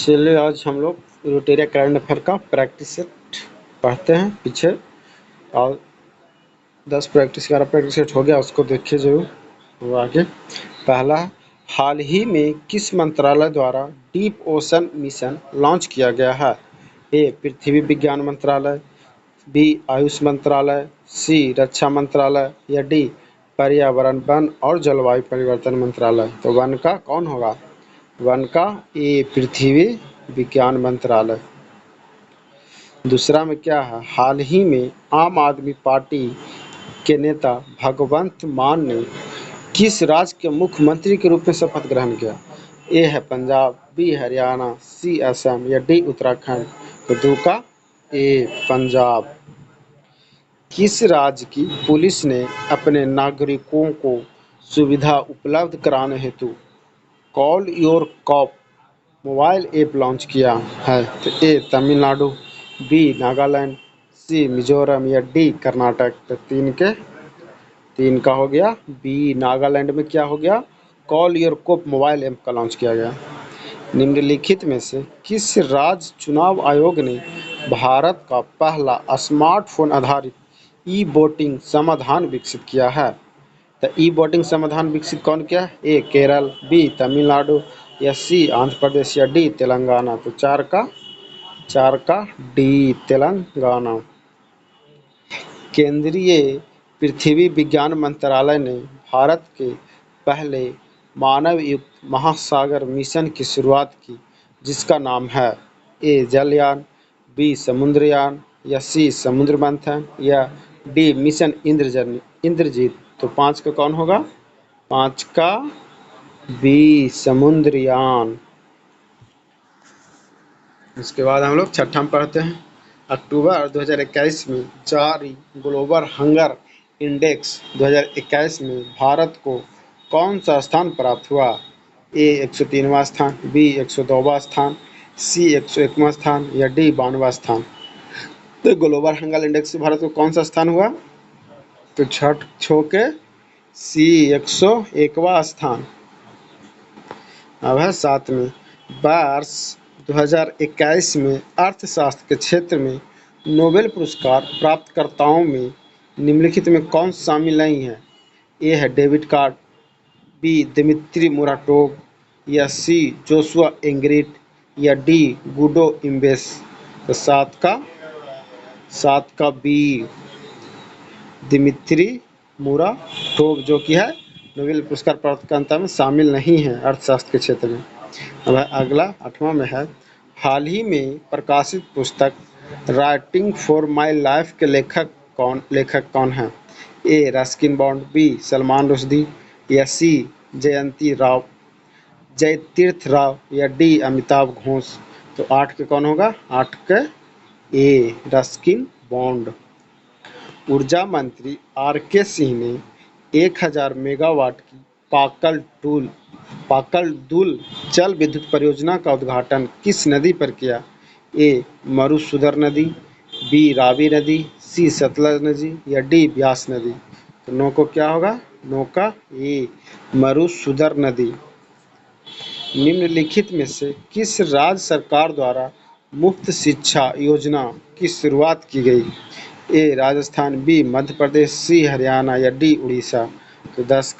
चलिए आज हम लोग रोटेरिया करंट अफेयर का प्रैक्टिस सेट पढ़ते हैं पीछे, और 10 प्रैक्टिस 11 प्रैक्टिस सेट हो गया, उसको देखिए जरूर। वो आगे पहला, हाल ही में किस मंत्रालय द्वारा डीप ओशन मिशन लॉन्च किया गया है? ए पृथ्वी विज्ञान मंत्रालय, बी आयुष मंत्रालय, सी रक्षा मंत्रालय या डी पर्यावरण वन और जलवायु परिवर्तन मंत्रालय। तो वन का कौन होगा? वन का ए पृथ्वी विज्ञान मंत्रालय। दूसरा में क्या है, हाल ही में आम आदमी पार्टी के नेता भगवंत मान ने किस राज्य के मुख्यमंत्री के रूप में शपथ ग्रहण किया? ए है पंजाब, बी हरियाणा, सी असम या डी उत्तराखंड। तो दो का ए पंजाब। किस राज्य की पुलिस ने अपने नागरिकों को सुविधा उपलब्ध कराने हेतु call your cop mobile app launch किया है? तो ए तमिलनाडु, बी नागालैंड, सी मिजोरम या डी कर्नाटक। तो तीन का हो गया बी नागालैंड में क्या हो गया, call your cop mobile app का लॉन्च किया गया। निम्नलिखित में से किस राज्य चुनाव आयोग ने भारत का पहला स्मार्टफोन आधारित ई वोटिंग समाधान विकसित किया है? तो ई वोटिंग समाधान विकसित कौन किया? ए केरल, बी तमिलनाडु या सी आंध्र प्रदेश या डी तेलंगाना। तो चार का डी तेलंगाना। केंद्रीय पृथ्वी विज्ञान मंत्रालय ने भारत के पहले मानव युक्त महासागर मिशन की शुरुआत की, जिसका नाम है ए जलयान, बी समुद्रयान या सी समुद्र मंथन या डी मिशन इंद्रजीत। तो 5 का कौन होगा? 5 का बी समुद्रयान। इसके बाद हम लोग छठा में पढ़ते हैं, अक्टूबर 2021 में जारी ग्लोबल हंगर इंडेक्स 2021 में भारत को कौन सा स्थान प्राप्त हुआ? ए 103वां स्थान, बी 102वां स्थान, सी 101वां स्थान या डी 92वां स्थान। तो ग्लोबल हंगर इंडेक्स से भारत को कौन सा स्थान हुआ? तो छठ छो के सी 101वां स्थान। अब है 7 में, वर्ष 2021 में अर्थशास्त्र के क्षेत्र में नोबेल पुरस्कार प्राप्तकर्ताओं में निम्नलिखित में कौन शामिल नहीं है? ए है David Card, B Dmitry Muratov या सी जोशुआ एंग्रिट या डी गुडो इम्बेस। तो 7 का बी दिमित्री मुराटोव, जो कि है नोबेल पुरस्कार प्राप्तकर्ता में शामिल नहीं है अर्थशास्त्र के क्षेत्र में। अब अगला 8वां में है, हाल ही में प्रकाशित पुस्तक राइटिंग फॉर माय लाइफ के लेखक कौन है? A Ruskin Bond, B Salman Rushdie या सी जयतीर्थ राव या डी अमिताभ घोष। तो 8 के कौन होगा? 8 के ए रस्किन बॉन्ड। ऊर्जा मंत्री आर के सिंह ने 1000 मेगावाट की पाकल जल विद्युत परियोजना का उद्घाटन किस नदी पर किया? ए मरुसूदर नदी, बी रावी नदी, सी सतलज नदी या डी ब्यास नदी। तो 9 को क्या होगा? 9 का ए मरुसूदर नदी। निम्नलिखित में से किस राज्य सरकार द्वारा मुफ्त शिक्षा योजना की शुरुआत की गई? ए राजस्थान, बी मध्य प्रदेश, सी हरियाणा या डी उड़ीसा। तो 10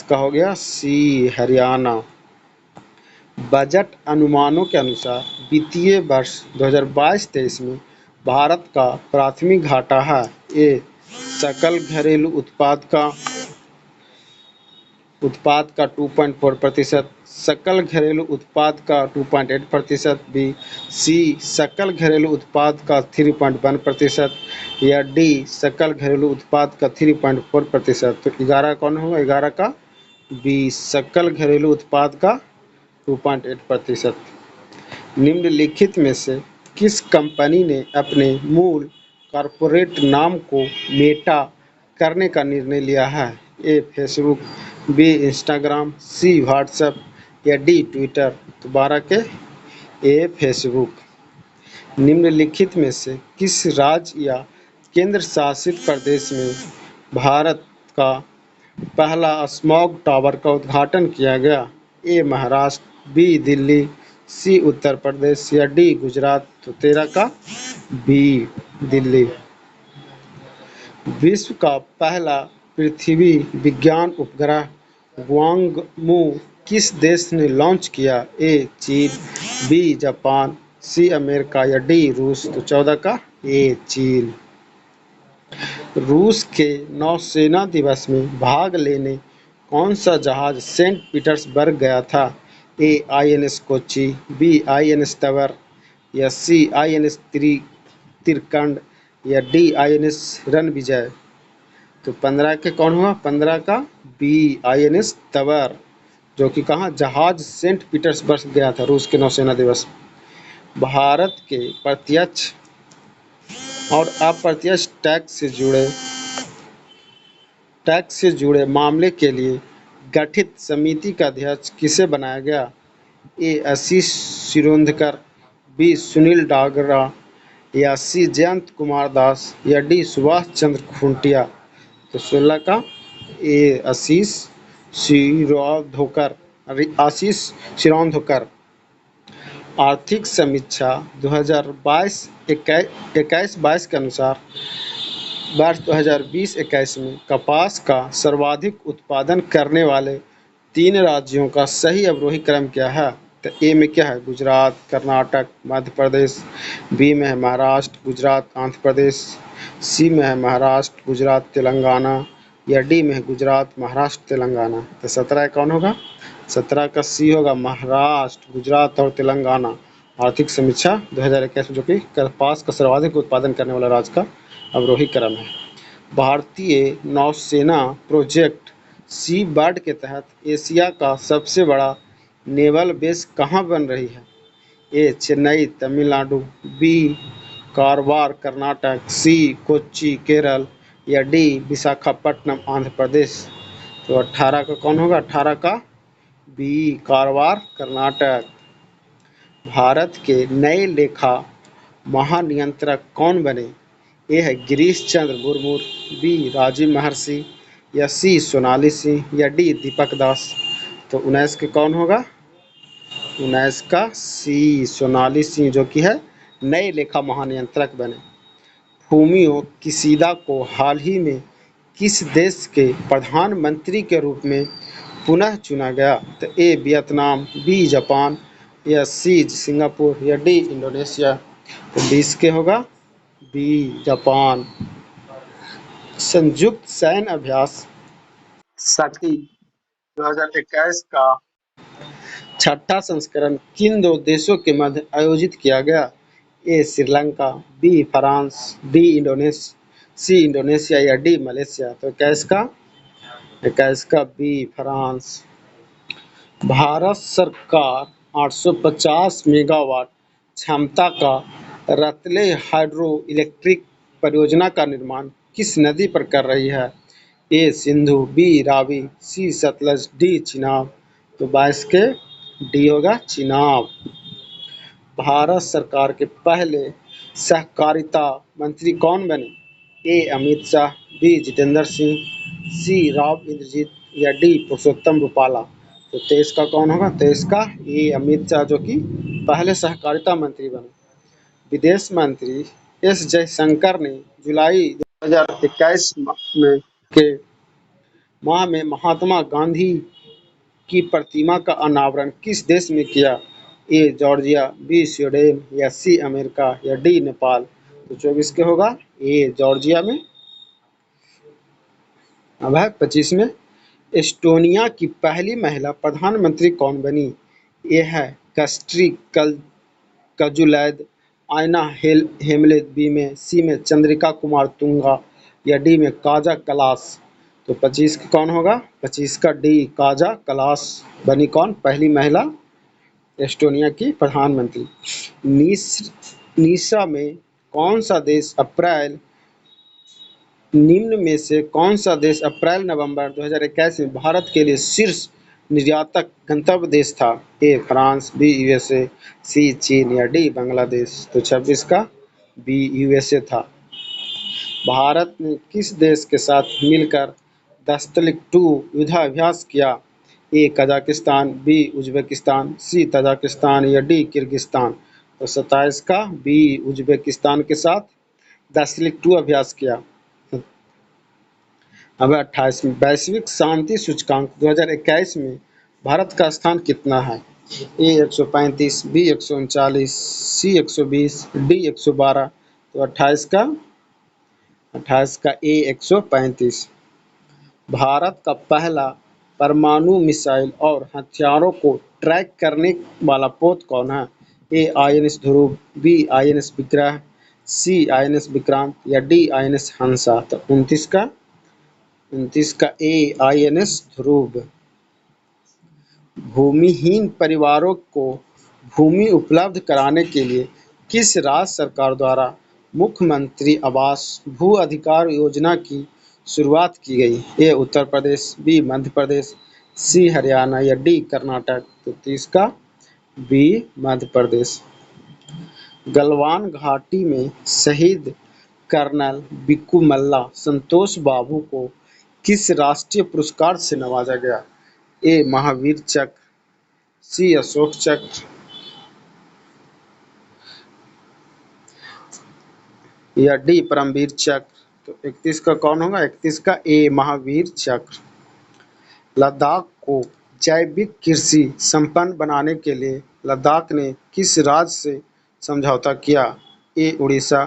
का हो गया सी हरियाणा। बजट अनुमानों के अनुसार वित्तीय वर्ष 2022-23 में भारत का प्राथमिक घाटा है? ए सकल घरेलू उत्पाद का 2.4%, सकल घरेलू उत्पाद का 2.8%, बी सी सकल घरेलू उत्पाद का 3.1% या डी सकल घरेलू उत्पाद का 3.4%। तो 11 कौन होगा? 11 का बी सकल घरेलू उत्पाद का 2.8%। निम्नलिखित में से किस कंपनी ने अपने मूल कॉर्पोरेट नाम को मेटा करने का निर्णय लिया है? A Facebook, B Instagram, C WhatsApp या डी ट्विटर। तो 12 के ए फेसबुक। निम्नलिखित में से किस राज्य या केंद्र शासित प्रदेश में भारत का पहला स्मॉग टावर का उद्घाटन किया गया? ए महाराष्ट्र, बी दिल्ली, सी उत्तर प्रदेश या डी गुजरात? तो 13 का बी दिल्ली। विश्व का पहला पृथ्वी विज्ञान उपग्रह ग्वांगमू किस देश ने लॉन्च किया? ए चीन, बी जापान, सी अमेरिका या डी रूस? तो 14 का ए चीन। रूस के नौसेना दिवस में भाग लेने कौन सा जहाज सेंट पीटर्सबर्ग गया था? ए आईएनएस कोच्चि, बी आईएनएस तवर या सी आईएनएस त्रिकंड या डी आईएनएस रणविजय? तो 15 के कौन हुआ? 15 का बी आईएनएस तवर, जो कि कहाँ जहाज सेंट पीटर्सबर्ग गया था रूस के नौसेना दिवस। भारत के प्रत्यक्ष और अप्रत्यक्ष टैक्स से जुड़े मामले के लिए गठित समिति का अध्यक्ष किसे बनाया गया? ए आशीष शिरोडकर, बी सुनील डागरा या सी जयंत कुमार दास या डी सुभाष चंद्र खुंटिया? तो 16 का ए आशीष शिरोडकर। आर्थिक समीक्षा 2021-22 के अनुसार वर्ष 2020-21 में कपास का सर्वाधिक उत्पादन करने वाले 3 राज्यों का सही अवरोही क्रम क्या है? तो ए में क्या है? गुजरात, कर्नाटक, मध्य प्रदेश, बी में है महाराष्ट्र, गुजरात, आंध्र प्रदेश, सी में है महाराष्ट्र, गुजरात, तेलंगाना या डी में है गुजरात, महाराष्ट्र, तेलंगाना? तो 17 कौन होगा? 17 का सी होगा, महाराष्ट्र, गुजरात और तेलंगाना। आर्थिक समीक्षा 2021 में, जो कि कपास का सर्वाधिक उत्पादन करने वाला राज्य का अवरोही क्रम है। भारतीय नौसेना प्रोजेक्ट सी बर्ड के तहत एशिया का सबसे बड़ा नेवल बेस कहाँ बन रही है? ए चेन्नई तमिलनाडु, बी कारवार कर्नाटक, सी कोच्चि केरल या डी विशाखापट्टनम आंध्र प्रदेश? तो 18 का कौन होगा? 18 का बी कारवार कर्नाटक। भारत के नए लेखा महानियंत्रक कौन बने? ए है गिरीश चंद्र मुर्मू, बी राजीव महर्षि या सी सोनाली सिंह या डी दीपक दास? तो 19 के कौन होगा? 19 का सी सोनाली सिंह, जो कि है नए लेखा महानियंत्रक बने। फूमियो किसीदा को हाल ही में किस देश के प्रधानमंत्री के रूप में पुनः चुना गया? तो ए वियतनाम, बी जापान या सी सिंगापुर या डी इंडोनेशिया? तो 20 के होगा बी जापान। संयुक्त सैन्य अभ्यास शक्ति 2021 का छठा संस्करण किन 2 देशों के मध्य आयोजित किया गया? A Sri Lanka, B France, C Indonesia या डी मलेशिया? तो 21 का बी फ्रांस। भारत सरकार 850 मेगावाट क्षमता का रतले हाइड्रो इलेक्ट्रिक परियोजना का निर्माण किस नदी पर कर रही है? ए सिंधु, बी रावी, सी सतलज, डी चिनाब? तो 22 के डी होगा चिनाब। भारत सरकार के पहले सहकारिता मंत्री कौन बने? ए अमित शाह, बी जितेंद्र सिंह, सी राव इंद्रजीत या डी पुरुषोत्तम रूपाला? तो 23 का कौन होगा? 23 का ए अमित शाह, जो कि पहले सहकारिता मंत्री बने। विदेश मंत्री एस जयशंकर ने जुलाई 2021 माह में महात्मा गांधी की प्रतिमा का अनावरण किस देश में किया? ए जॉर्जिया, बी स्वीडन या सी अमेरिका या डी नेपाल? तो 24 के होगा ए जॉर्जिया में। अब है 25 में, एस्टोनिया की पहली महिला प्रधानमंत्री कौन बनी? ए है कस्ट्री कजुलैद, आयना हेमले, बी में, सी में चंद्रिका कुमार तुंगा या डी में काजा कलास? तो 25 का कौन होगा? 25 का डी काजा कलास बनी कौन? पहली महिला एस्टोनिया की प्रधानमंत्री। निशा में कौन सा देश निम्न में से कौन सा देश अप्रैल-नवंबर 2021 में भारत के लिए शीर्ष निर्यातक गंतव्य देश था? ए फ्रांस, बी यूएसए, सी चीन या डी बांग्लादेश? तो 26 का बी यूएसए था। भारत ने किस देश के साथ मिलकर दस्तलिक 2 युद्धाभ्यास किया? ए कजाकिस्तान, बी उज्बेकिस्तान, सी तजाकिस्तान या डी किर्गिस्तान। तो 27 का बी उज्बेकिस्तान के साथ 10 अभ्यास किया। अब 28 में वैश्विक शांति सूचकांक 2021 में भारत का स्थान कितना है? ए 135, बी 139, सी 120, डी 112। तो 28 का ए 135। भारत का पहला परमाणु मिसाइल और हथियारों को ट्रैक करने वाला पोत कौन है? ए आईएनएस ध्रुव, बी आईएनएस विक्रम, सी आईएनएस विक्रांत या डी आईएनएस हंसा। तो 29 का ए आईएनएस ध्रुव। भूमिहीन परिवारों को भूमि उपलब्ध कराने के लिए किस राज्य सरकार द्वारा मुख्यमंत्री आवास भू अधिकार योजना की शुरुआत की गई? ए उत्तर प्रदेश, बी मध्य प्रदेश, सी हरियाणा या डी कर्नाटक। तो 30 का बी मध्य प्रदेश। गलवान घाटी में शहीद कर्नल बिक्कू मल्ला संतोष बाबू को किस राष्ट्रीय पुरस्कार से नवाजा गया? ए महावीर चक्र, सी अशोक चक्र या डी परमवीर चक्र। तो 31 का कौन होगा? 31 का ए महावीर चक्र। लद्दाख को जैविक कृषि संपन्न बनाने के लिए लद्दाख ने किस राज्य से समझौता किया? ए उड़ीसा,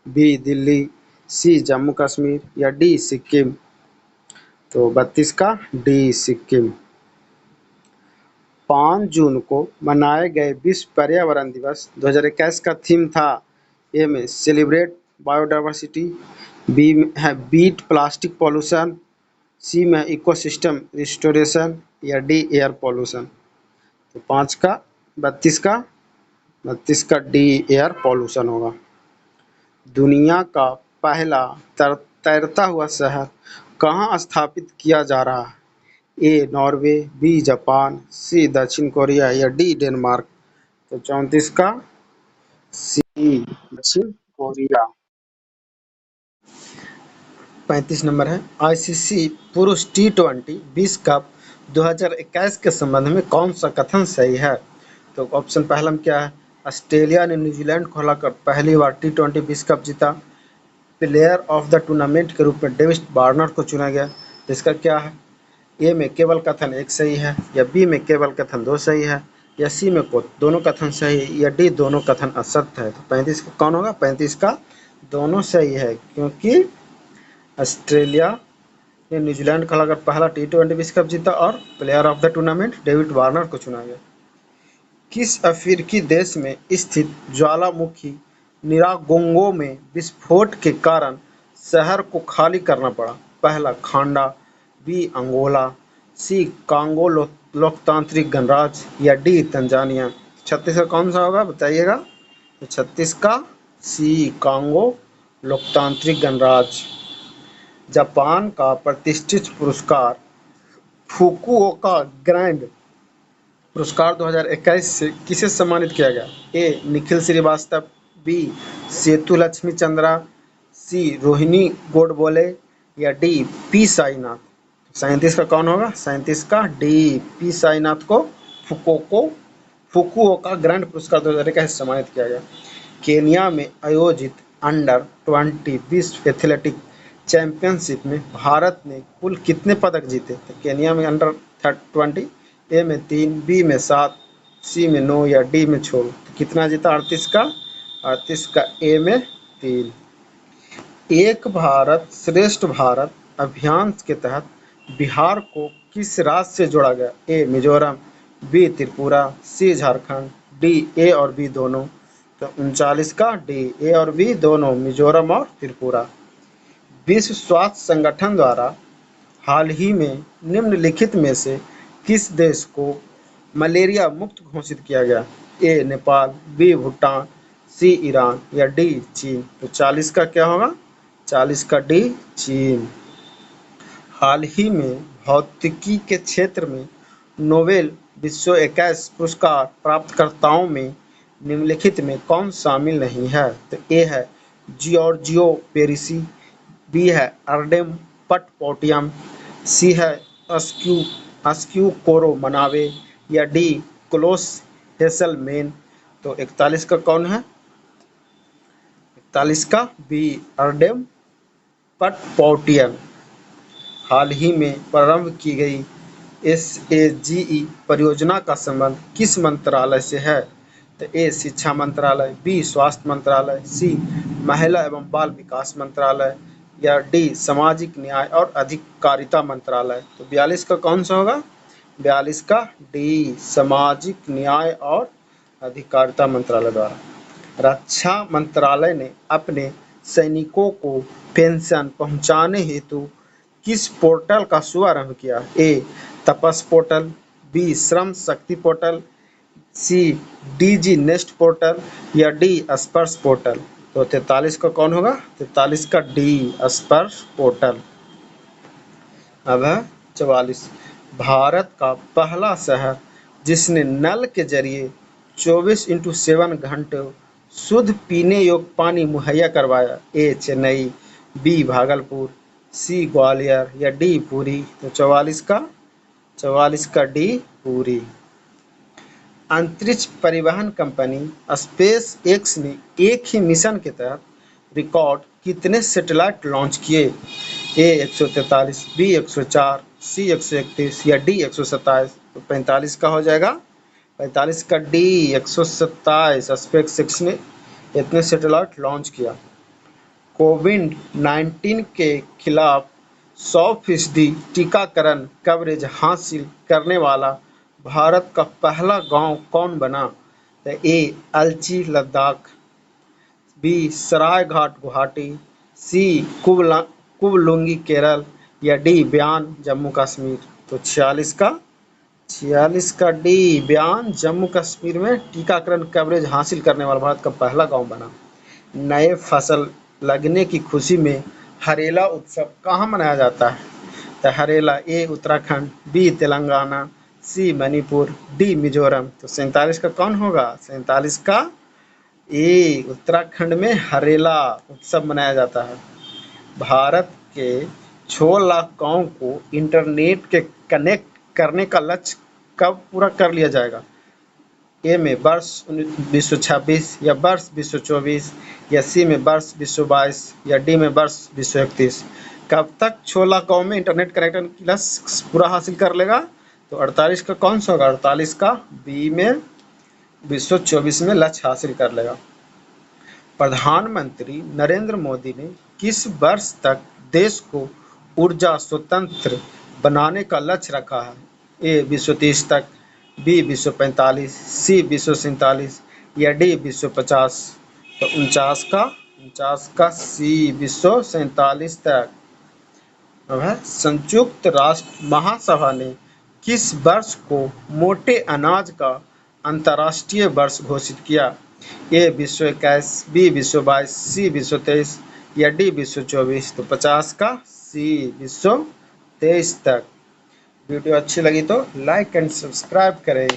बी दिल्ली, सी जम्मू कश्मीर या डी सिक्किम। तो 32 का डी सिक्किम। 5 जून को मनाए गए विश्व पर्यावरण दिवस 2021 का थीम था। ए में सेलिब्रेट बायोडाइवर्सिटी, बी में है बीट प्लास्टिक पॉल्यूशन, सी में इकोसिस्टम रिस्टोरेशन या डी एयर पॉल्यूशन। तो 32 का डी एयर पॉल्यूशन होगा। दुनिया का पहला तैरता हुआ शहर कहाँ स्थापित किया जा रहा है? ए नॉर्वे, बी जापान, सी दक्षिण कोरिया या डी डेनमार्क। तो 34 का सी दक्षिण कोरिया। 35 नंबर है आईसीसी पुरुष टी20 विश्व कप 2021 के संबंध में कौन सा कथन सही है? तो ऑप्शन पहला में क्या है? ऑस्ट्रेलिया ने न्यूजीलैंड को हराकर पहली बार टी20 विश्व कप जीता। प्लेयर ऑफ द टूर्नामेंट के रूप में डेविड वार्नर को चुना गया। इसका क्या है? ए में केवल कथन एक सही है, या बी में केवल कथन 2 सही है, या सी में दोनों कथन सही है, या डी दोनों कथन असत्य है। तो 35 का कौन होगा? 35 का दोनों सही है, क्योंकि ऑस्ट्रेलिया ने न्यूजीलैंड को हराकर पहला टी20 विश्व कप जीता और player of the tournament David Warner को चुना गया। किस अफ्रीकी देश में स्थित ज्वालामुखी निरागोंगो में विस्फोट के कारण शहर को खाली करना पड़ा? पहला खांडा, बी अंगोला, सी कांगो लोकतांत्रिक गणराज्य या डी तंजानिया। 36 का कौन सा होगा बताइएगा? तो 36 का सी कांगो लोकतांत्रिक गणराज्य। जापान का प्रतिष्ठित पुरस्कार फुकुओका ग्रैंड पुरस्कार 2021 से किसे सम्मानित किया गया? ए निखिल श्रीवास्तव, बी सेतु लक्ष्मी चंद्रा, सी रोहिणी गोडबोले या डी पी साईनाथ। 37 का कौन होगा? 37 का डी पी साईनाथ को फुकुओका ग्रैंड पुरस्कार 2021 से सम्मानित किया गया। केन्या में आयोजित अंडर-20 विश्व एथलेटिक चैंपियनशिप में भारत ने कुल कितने पदक जीते? तो केन्या में अंडर-20 ए में 3, बी में 7, सी में 9 या डी में 6। तो कितना जीता? 38 का ए में 3। एक भारत श्रेष्ठ भारत अभियान के तहत बिहार को किस राज्य से जोड़ा गया? A Mizoram, B Tripura, C Jharkhand, D A और बी दोनों। तो 39 का डी ए और बी दोनों, मिजोरम और त्रिपुरा। विश्व स्वास्थ्य संगठन द्वारा हाल ही में निम्नलिखित में से किस देश को मलेरिया मुक्त घोषित किया गया? ए नेपाल, बी भूटान, सी ईरान या डी चीन। तो 40 का क्या होगा? 40 का डी चीन। हाल ही में भौतिकी के क्षेत्र में नोबेल 2021 पुरस्कार प्राप्तकर्ताओं में निम्नलिखित में कौन शामिल नहीं है? तो ए है जियोर्जियो पेरिसी, बी है अर्डेम पटपोटियम, सी है अस्क्यू कोरो मनावे या डी क्लोस हेसलमेन। तो 41 का कौन है? 41 का बी अर्डेम पटपौटियन। हाल ही में प्रारंभ की गई SAGE परियोजना का संबंध किस मंत्रालय से है? तो ए शिक्षा मंत्रालय, बी स्वास्थ्य मंत्रालय, सी महिला एवं बाल विकास मंत्रालय या डी सामाजिक न्याय और अधिकारिता मंत्रालय। तो 42 का कौन सा होगा? 42 का डी सामाजिक न्याय और अधिकारिता मंत्रालय द्वारा। रक्षा मंत्रालय ने अपने सैनिकों को पेंशन पहुंचाने हेतु किस पोर्टल का शुभारंभ किया? ए तपस portal, B Shram Shakti portal, सी DG नेस्ट पोर्टल या डी स्पर्श पोर्टल। तो 43 का कौन होगा? 43 का डी स्पर्श पोर्टल। अब है 44। भारत का पहला शहर जिसने नल के जरिए 24/7 घंटे शुद्ध पीने योग्य पानी मुहैया करवाया। ए चेन्नई, बी भागलपुर, सी ग्वालियर या डी पुरी। तो 44 का डी पुरी। अंतरिक्ष परिवहन कंपनी स्पेस एक्स ने एक ही मिशन के तहत रिकॉर्ड कितने सैटेलाइट लॉन्च किए? ए 143, बी 104, सी 131 या डी 127। तो 45 का हो जाएगा। 45 का डी 127। स्पेस एक्स ने इतने सैटेलाइट लॉन्च किया। कोविड-19 के खिलाफ 100% टीकाकरण कवरेज हासिल करने वाला भारत का पहला गांव कौन बना? तो ए अलची लद्दाख, बी सरायघाट गुवाहाटी, सी कुवलुंगी केरल या डी बयान जम्मू कश्मीर। तो 46 का डी बयान जम्मू कश्मीर में टीकाकरण कवरेज हासिल करने वाला भारत का पहला गांव बना। नए फसल लगने की खुशी में हरेला उत्सव कहाँ मनाया जाता है? तो हरेला ए उत्तराखंड, बी तेलंगाना, सी मणिपुर, डी मिजोरम। तो 47 का कौन होगा? 47 का ए उत्तराखंड में हरेला उत्सव मनाया जाता है। भारत के 6 लाख गाँव को इंटरनेट के कनेक्ट करने का लक्ष्य कब पूरा कर लिया जाएगा? ए में वर्ष 2026 या वर्ष 2024 या सी में वर्ष 2022 या डी में वर्ष 2031। कब तक 6 लाख गाँव में इंटरनेट कनेक्शन की लक्ष्य पूरा हासिल कर लेगा? तो 48 का कौन सा होगा? 48 का बी में 2024 में लक्ष्य हासिल कर लेगा। प्रधानमंत्री नरेंद्र मोदी ने किस वर्ष तक देश को ऊर्जा स्वतंत्र बनाने का लक्ष्य रखा है? ए 2030 तक, बी 2045, सी 2047 या डी 2050। तो 49 का सी 2047 तक। अब है संयुक्त राष्ट्र महासभा ने किस वर्ष को मोटे अनाज का अंतर्राष्ट्रीय वर्ष घोषित किया? ए 2021, बी 2022, सी 2023 या डी 2024। तो 50 का सी 2023 तक। वीडियो अच्छी लगी तो लाइक एंड सब्सक्राइब करें।